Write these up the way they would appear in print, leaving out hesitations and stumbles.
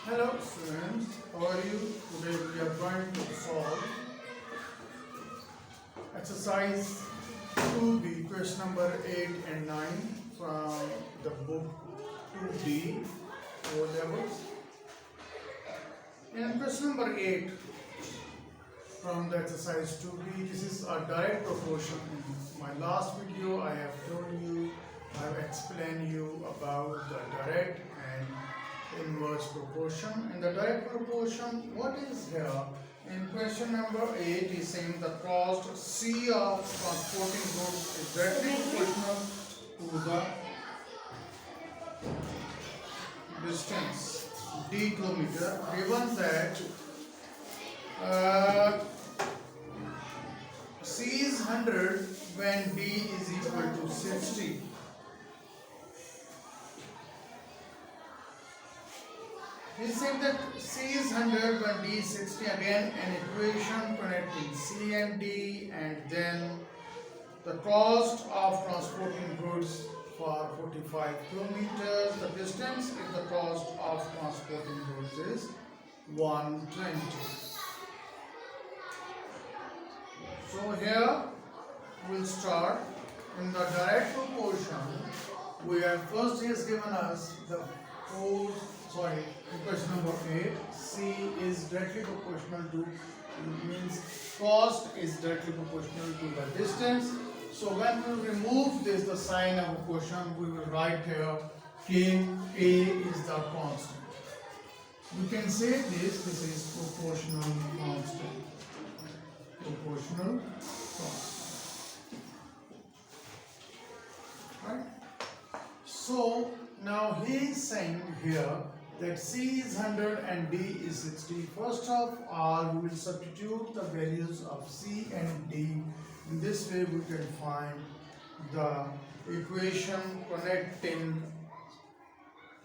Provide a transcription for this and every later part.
Hello students, how are you? Today we are going to solve exercise 2B, question number 8 and 9 from the book 2B O levels. In question number 8 from the exercise 2B, this is a direct proportion. In my last video I have told you, I have explained you about the direct and inverse proportion. In the direct proportion, what is here? In question number 8 is saying the cost C of transporting goods is directly proportional to the distance d kilometer, given that C is 100 when d is equal to 60. We say that C is 100 when D is 60. Again, an equation connecting C and D, and then the cost of transporting goods for 45 kilometers. The distance if the cost of transporting goods is 120. So here we'll start in the direct proportion. We have first he has given us the question number 8, C is directly proportional to, means cost is directly proportional to the distance. So when we remove this, the sign of a question, we will write here K, A is the constant. We can say this is proportional constant. Proportional constant. Right? So now he is saying here that C is 100 and D is 60. First of all, we will substitute the values of C and D. In this way, we can find the equation connecting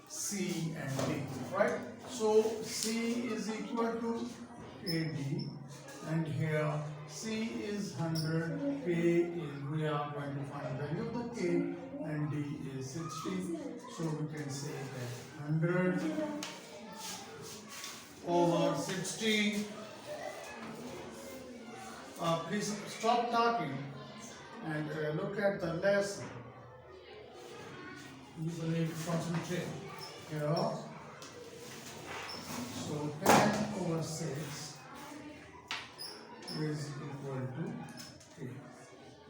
C and D. Right? So C is equal to KD, and here C is 100, K is, we are going to find the value of the K, and D is 60. So we can say that 100 over 60. Please stop talking and look at the lesson. You need to concentrate. Here. So 10 over 6 is equal to K.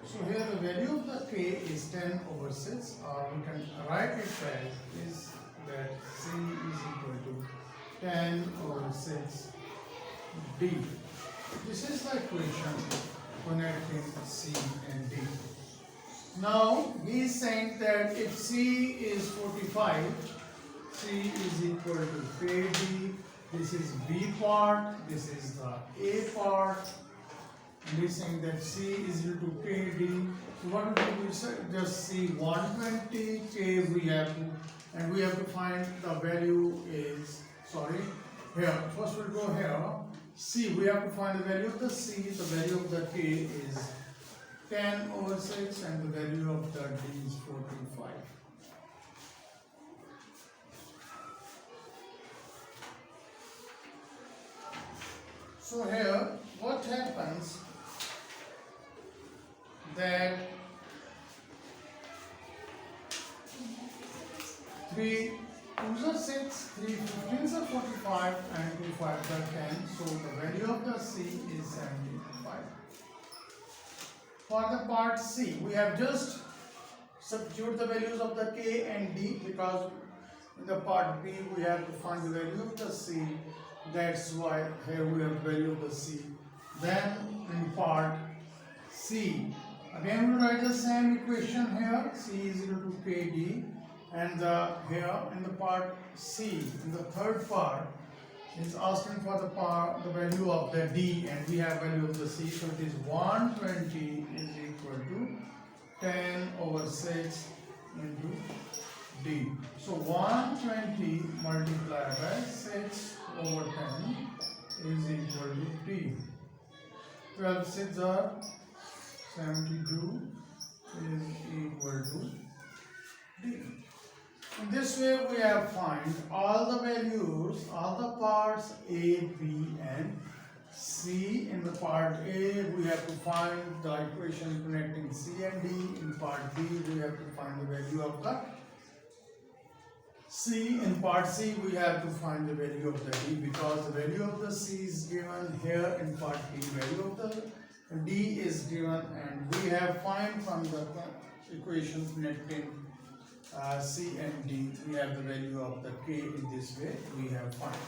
So here the value of the K is 10 over 6, or we can write it as is that C is equal to 10 over 6 D. This is the equation connecting C and D. Now he is saying that if C is 45, C is equal to KD. This is B part, this is the A part. And he's saying that C is equal to KD. So what we do is just see 120 K we have to, and we have to find the value is, here. First we'll go here. C, we have to find the value of the C. The value of the K is 10 over 6, and the value of the D is 45. So here, what happens that 3 2s are 6, 3 15s are 45, and 2 5s are 10. So the value of the C is 75. For the part C, we have just substitute the values of the K and D, because in the part B we have to find the value of the C. That's why here we have the value of the C. Then in part C, again we write the same equation here. C is equal to KD, and here in the part C, in the third part, is asking for the value of the D, and we have value of the C. So it is 120 is equal to 10 over 6 into D. So 120 multiplied by 6 over 10 is equal to D. 12 6 are 72 is equal to D. In this way we have find all the values, all the parts A, B and C. In the part A we have to find the equation connecting C and D. In part B we have to find the value of the C. In part C we have to find the value of the D, because the value of the C is given here. In part B value of the D is given, and we have find from the equation connecting C and D, we have the value of the K. In this way we have find.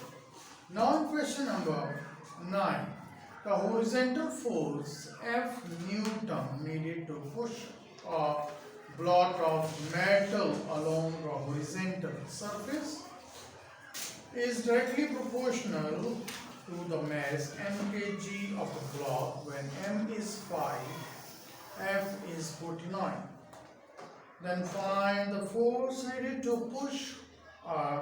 Now in question number 9, the horizontal force F Newton needed to push a block of metal along the horizontal surface is directly proportional to the mass mkg of the block when m is 5, F is 49. Then find the force needed to push a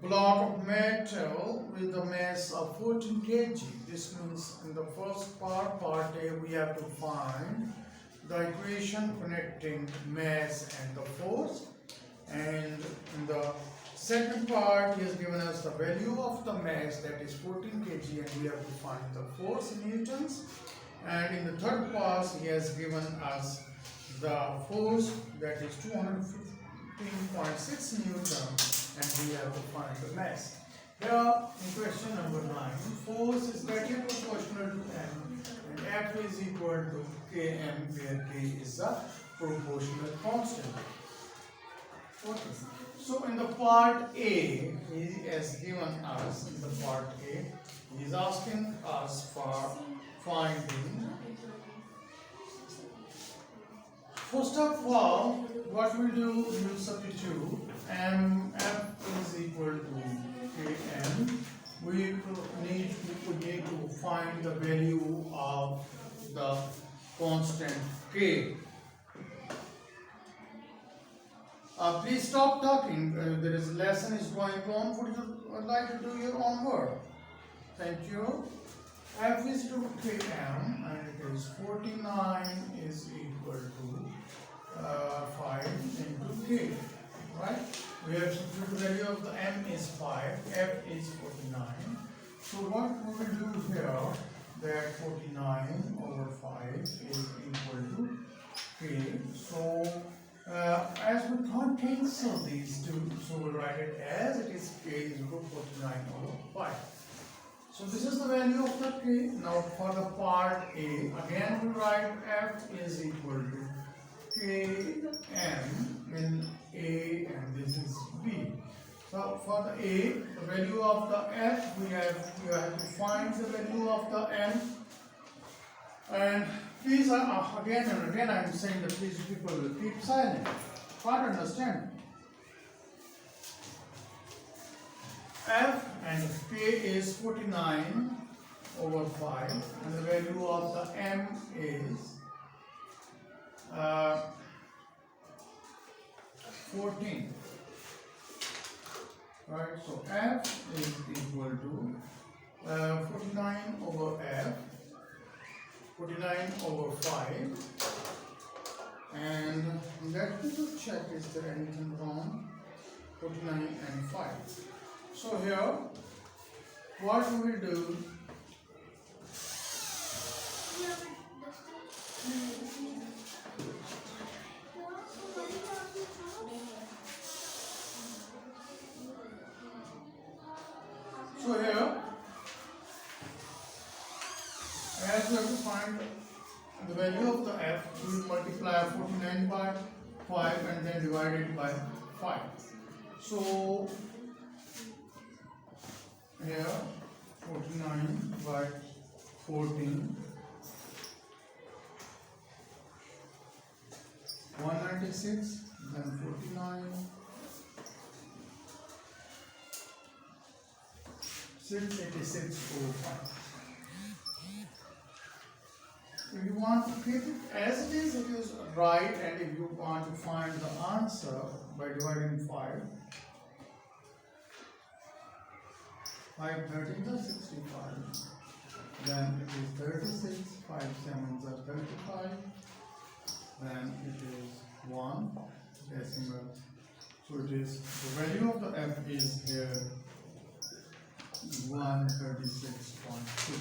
block of metal with a mass of 14 kg. This means in the first part, part A, we have to find the equation connecting mass and the force, and in the second part he has given us the value of the mass, that is 14 kg, and we have to find the force in newtons, and in the third part he has given us the force, that is 215.6 newton, and we have to find the mass. Here in question number 9, force is directly proportional to m and F is equal to Km, where K is a proportional constant. Okay. So in the part A, he has given us, in the part A, he is asking us for finding. First of all, what we'll do, we will substitute F is equal to Km. We need to find the value of the constant K. Please stop talking. There is lesson is going on. Would you like to do your own work? Thank you. F is to Km, and it is 49 is equal to 5 into K. Right? We have substituted the value of the M is 5, F is 49. So what we will do here, that 49 over 5 is equal to K. So as we can't cancel these two, so we'll write it as it is K is equal to 49 over 5. So this is the value of the K. Now for the part A, again we write F is equal to Km in A, and this is B. So for the A, the value of the F, we have to find the value of the M. And please, again and again I am saying that please people will keep silent. Can't understand. F and K is 49 over 5, and the value of the M is 14. Right, so F is equal to 49 over F, 49 over 5, and let me just check is there anything wrong. 49 and 5. So here, what we will do, so here, as we have to find the value of the F, we will multiply 49 by 5 and then divide it by 5. So here 49 by 14, 196, then 49, 686 over 5. If you want to keep it as it is right, and if you want to find the answer by dividing 5, 5 30s are 65, then it is 36, 5 7s are 35, then it is 1 decimal So it is the value of the f is here 136.2.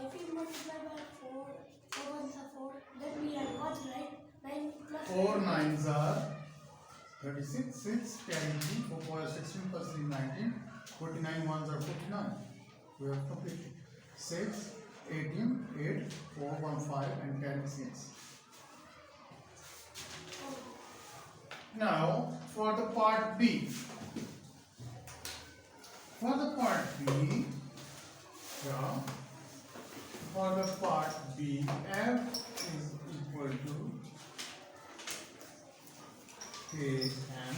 If we multiply by 4, 4 ones are 4, then we have what, right? 9 plus 4 nines are 36, 6 carry 3, 4 4 are 16 plus 3 19, 49 ones are 49. We have completed. 6, 18, 8, 4, 1, 5 and carry 6. Now for the part B. For the part B, yeah, for the part B, f is equal to kn,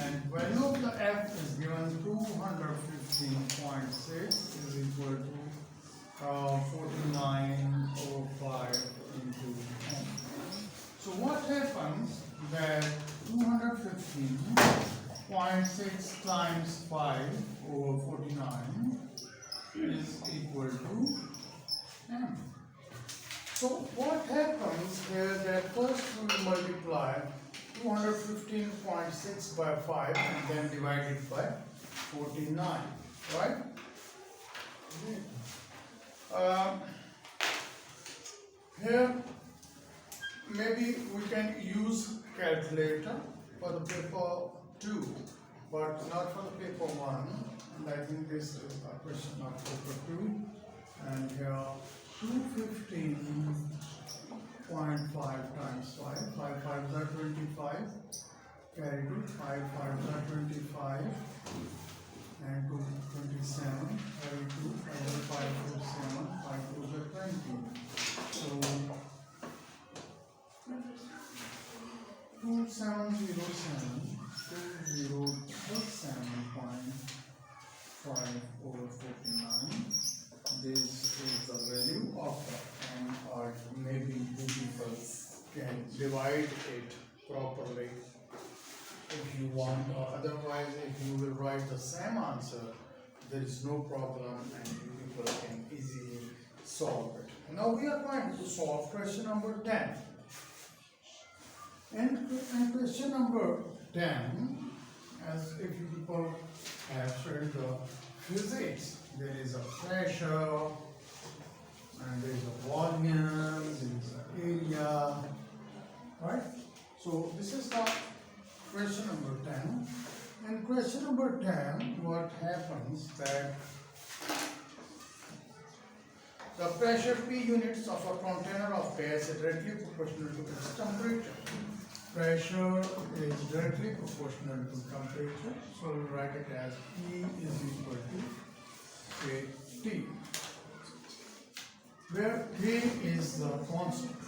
and value of the f is given 215.6 is equal to 49/5 into n. So what happens that 215.6 times 5/49 is equal to m. So what happens here that first we will multiply 215.6 by 5 and then divide it by 49, right? Here maybe we can use calculator for the paper 2, but not for the paper 1. And I think this is a question of paper 2. And here 215.5 times 5. 5 5s are 25. Carry 2. 5 5s are 25. And 2 27. Carry 2. 5 5 4 7. 5 2s are 20. So 2707 2037.5/49. This is the value of the n, or maybe you people can divide it properly if you want, or otherwise if you will write the same answer, there is no problem and you people can easily solve it. Now we are going to solve question number 10. And question number 10, as if you people have studied the physics, there is a pressure, and there is a volume, there is an area, right? So this is the question number 10. In question number 10, what happens that the pressure P units of a container of gas is directly proportional to its temperature. Pressure is directly proportional to temperature, so we'll write it as P is equal to KT, where K is the constant,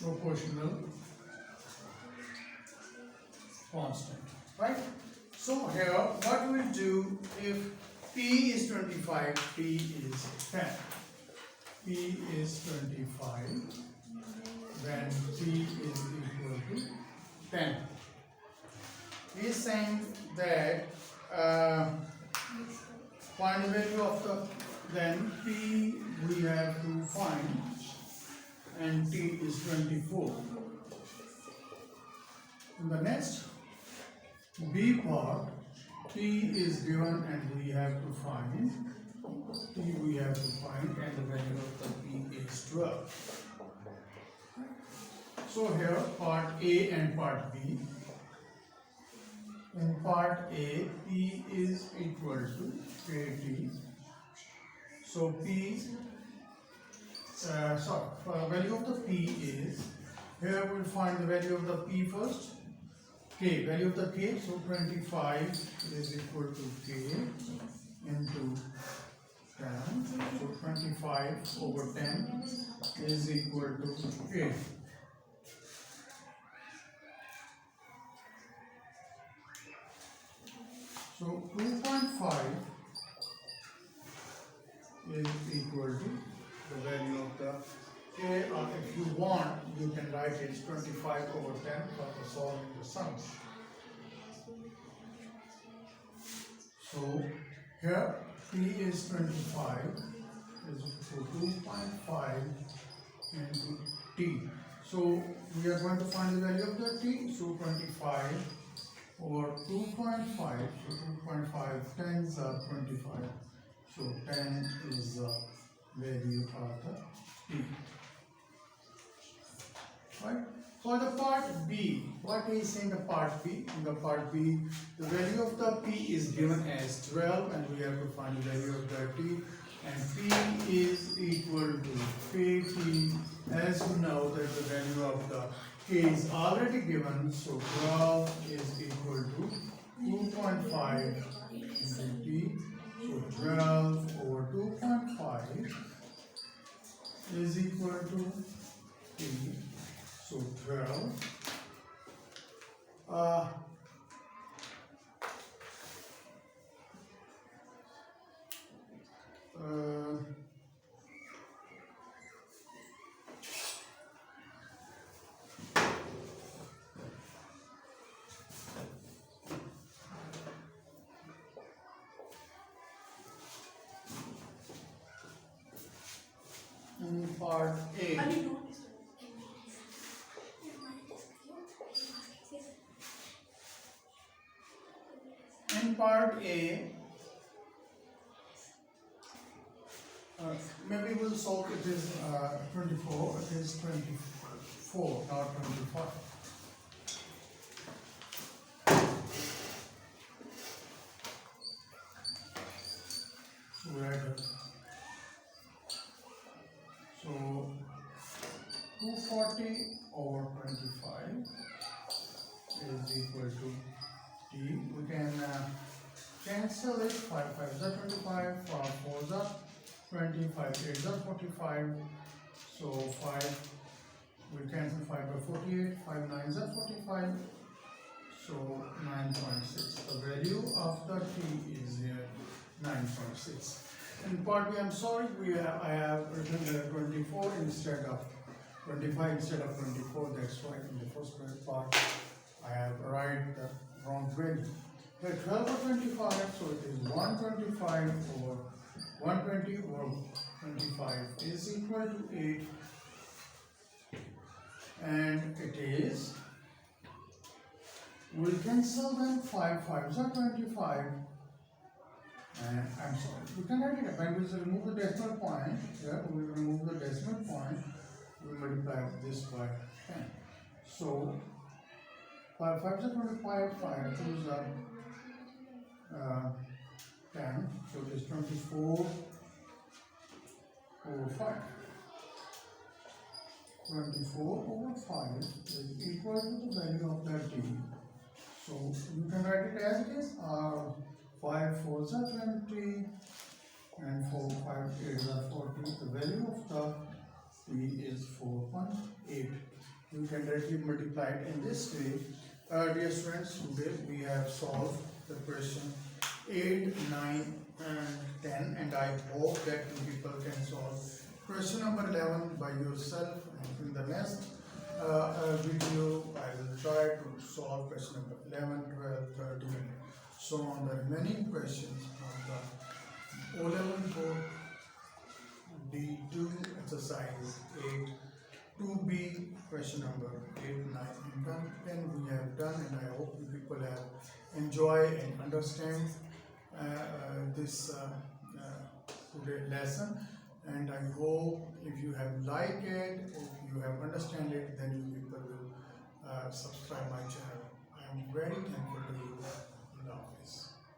proportional constant, right? So here what we'll do, if P is 25, P is 10. P is 25, then P is equal to 10. He is saying that find the value of the, then P we have to find, and T is 24. In the next B part, T is given and we have to find, T we have to find, and the value of the P is 12. So here part A and part B. In part A, P is equal to KT. So P, value of the P is, here we'll find the value of the P first. K, value of the K, so 25 is equal to K into 10. So 25 over 10 is equal to K. So 2.5 is equal to the value of the K, or if you want, you can write it 25 over 10 for the solving the sums. So here P is 25 is equal to 2.5 into T. So we are going to find the value of the t. So 25 over 2.5. So 2.5 tens are 25. So 10 is the value of the t. Right? For the part B, what is in the part B? In the part B, the value of the P is given as 12 and we have to find the value of the T, and P is equal to KT. As you know that the value of the K is already given, so 12 is equal to 2.5 into T. So 12 over 2.5 is equal to T. So 12 in part A. In part A, maybe we'll solve it is 24, it is 24, not 25. So write it. So 240 over 25 is equal to T. We can cancel it. 5 5s are 25, 4s are 25, 8s are 45. So 5, we cancel 5 by 48, 5 9s are 45. So 9.6. The value of the T is here 9.6. In part B, I'm sorry, I have written here 24 instead of 25 instead of 24. That's why in the first part I have write the wrong value. But 12 over 25, so it is 125 over 120 over 25 is equal to 8, and it is, we'll cancel them. 5 5s are 25, and I'm sorry, we can write it up. And we'll remove the decimal point. Yeah, we'll remove the decimal point. We'll multiply this by 10. So 5 5s are 25, 5 2s are 10, so it is 24 over 5. 24 over 5 is equal to the value of that T. So you can write it as it is. 5 4s are 20 and 4 5 8s are 40. The value of the T is 4.8. You can directly multiply it in this way. Dear students, today we have solved the question 8, 9 and 10, and I hope that you people can solve question number 11 by yourself. And in the next video I will try to solve question number 11, 12, 13, so on the remaining questions of the Olevel.D2 exercise 8, 2B question number 8, 9 and 10 we have done, and I hope you people have enjoyed and understand this today lesson, and I hope if you have liked it, if you have understand it, then you people will subscribe my channel. I am very thankful to you.